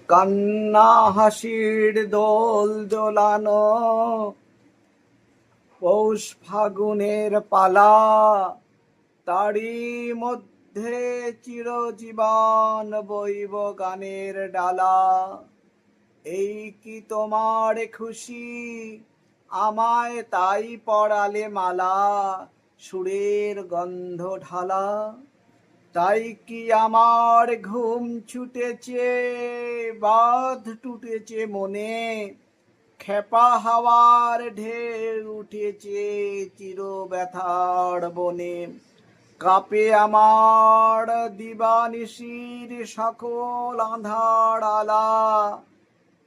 কান্না হাসির দোল দোলানো পৌষ ফাগুনের পালা, তারই মধ্যে চিরজীবন বইব গানের ডালা। এই কি তোমার খুশি, আমায় তাই পরালে মালা, সুরের গন্ধ ঢালা। তাই কি আমার ঘুম ছুটেছে, বাঁধ টুটেছে মনে, খেপা হাওয়ার ঢেউ উঠেছে চির ব্যথার বনে। কাঁপে আমার দিবানিশির সকল আঁধার আলা।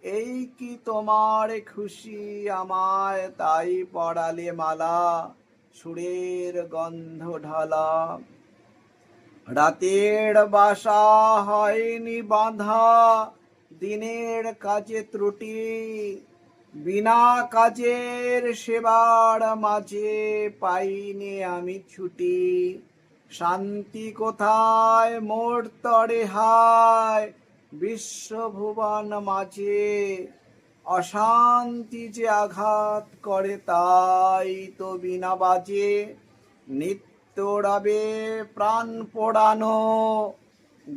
এই কি তোমার খুশি, আমায় তাই পরালে মালা, সুরের গন্ধ ঢালা। রাতের বাসা হয়নি বাঁধা, দিনের কাজে ত্রুটি, বিনা কাজের সেবার মাঝে পাইনি আমি ছুটি। শান্তি কোথায় মোর তরে হায়, বিশ্বভুবন মাঝে অশান্তি যে আঘাত করে, তাই তো বিনা বাজে নিত্য রবে প্রাণ পোড়ানো,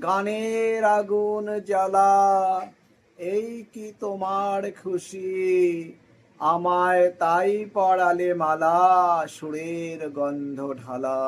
গানের আগুন জ্বালা। এই কি তোমার খুশি, আমায় তাই পরালে মালা, সুরের গন্ধ ঢালা।